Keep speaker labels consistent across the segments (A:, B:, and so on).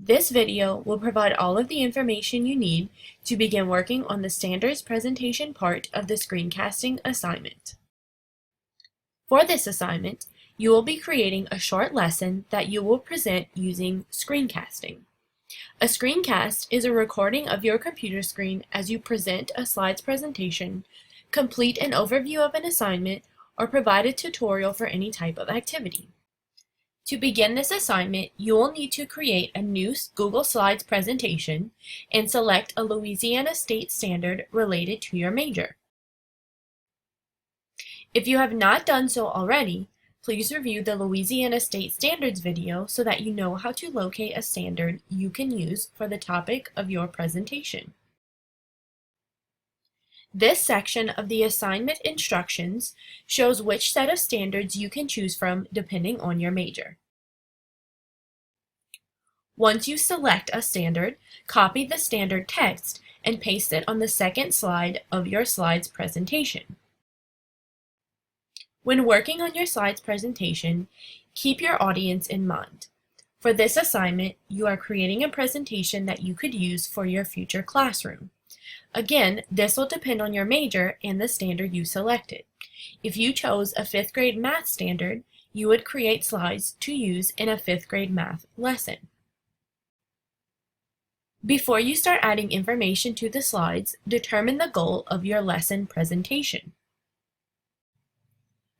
A: This video will provide all of the information you need to begin working on the standards presentation part of the screencasting assignment. For this assignment, you will be creating a short lesson that you will present using screencasting. A screencast is a recording of your computer screen as you present a slides presentation, complete an overview of an assignment, or provide a tutorial for any type of activity. To begin this assignment, you will need to create a new Google Slides presentation and select a Louisiana State standard related to your major. If you have not done so already, please review the Louisiana State Standards video so that you know how to locate a standard you can use for the topic of your presentation. This section of the assignment instructions shows which set of standards you can choose from depending on your major. Once you select a standard, copy the standard text and paste it on the second slide of your slides presentation. When working on your slides presentation, keep your audience in mind. For this assignment, you are creating a presentation that you could use for your future classroom. Again, this will depend on your major and the standard you selected. If you chose a 5th grade math standard, you would create slides to use in a 5th grade math lesson. Before you start adding information to the slides, determine the goal of your lesson presentation.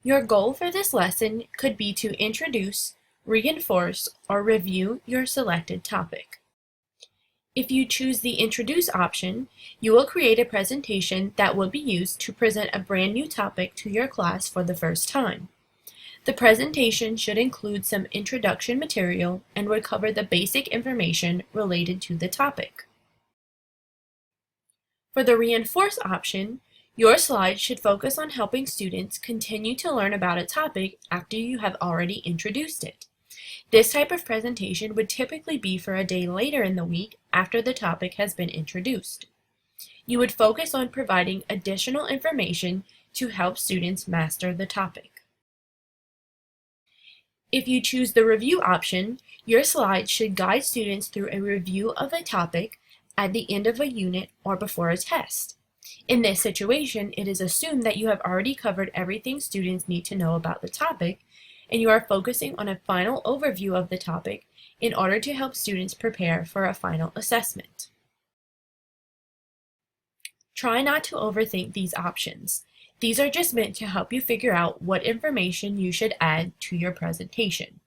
A: Your goal for this lesson could be to introduce, reinforce, or review your selected topic. If you choose the Introduce option, you will create a presentation that will be used to present a brand new topic to your class for the first time. The presentation should include some introduction material and would cover the basic information related to the topic. For the Reinforce option, your slides should focus on helping students continue to learn about a topic after you have already introduced it. This type of presentation would typically be for a day later in the week after the topic has been introduced. You would focus on providing additional information to help students master the topic. If you choose the Review option, your slides should guide students through a review of a topic at the end of a unit or before a test. In this situation, it is assumed that you have already covered everything students need to know about the topic, and you are focusing on a final overview of the topic in order to help students prepare for a final assessment. Try not to overthink these options. These are just meant to help you figure out what information you should add to your presentation.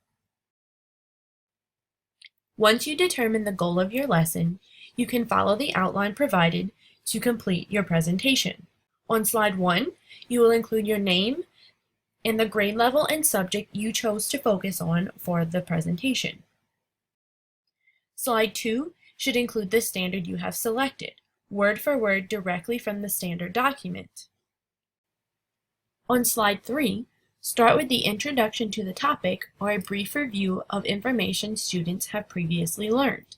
A: Once you determine the goal of your lesson, you can follow the outline provided to complete your presentation. On slide 1, you will include your name and the grade level and subject you chose to focus on for the presentation. Slide 2 should include the standard you have selected, word for word directly from the standard document. On slide 3, start with the introduction to the topic or a brief review of information students have previously learned.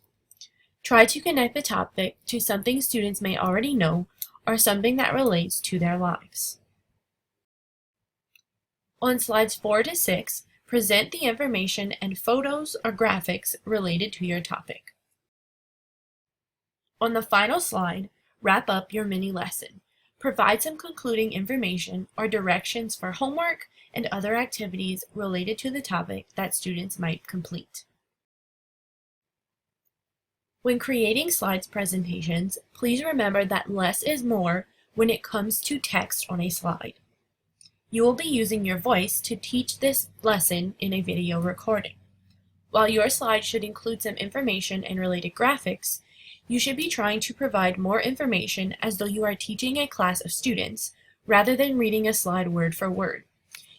A: Try to connect the topic to something students may already know or something that relates to their lives. On slides 4 to 6, present the information and photos or graphics related to your topic. On the final slide, wrap up your mini lesson. Provide some concluding information or directions for homework and other activities related to the topic that students might complete. When creating slides presentations, please remember that less is more when it comes to text on a slide. You will be using your voice to teach this lesson in a video recording. While your slide should include some information and related graphics, you should be trying to provide more information as though you are teaching a class of students rather than reading a slide word for word.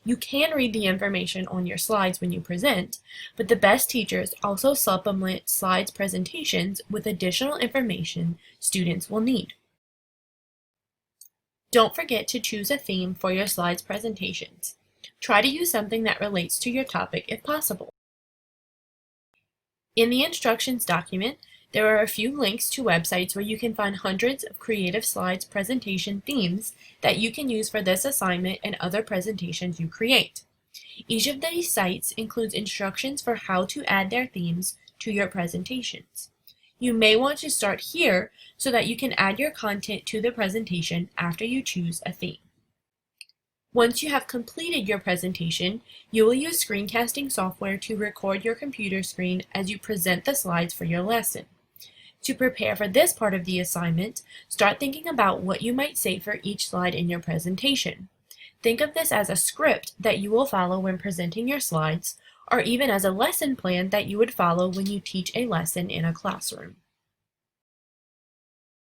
A: You can read the information on your slides when you present, but the best teachers also supplement slides presentations with additional information students will need. Don't forget to choose a theme for your slides presentations. Try to use something that relates to your topic if possible. In the instructions document, there are a few links to websites where you can find hundreds of creative slides presentation themes that you can use for this assignment and other presentations you create. Each of these sites includes instructions for how to add their themes to your presentations. You may want to start here so that you can add your content to the presentation after you choose a theme. Once you have completed your presentation, you will use screencasting software to record your computer screen as you present the slides for your lesson. To prepare for this part of the assignment, start thinking about what you might say for each slide in your presentation. Think of this as a script that you will follow when presenting your slides, or even as a lesson plan that you would follow when you teach a lesson in a classroom.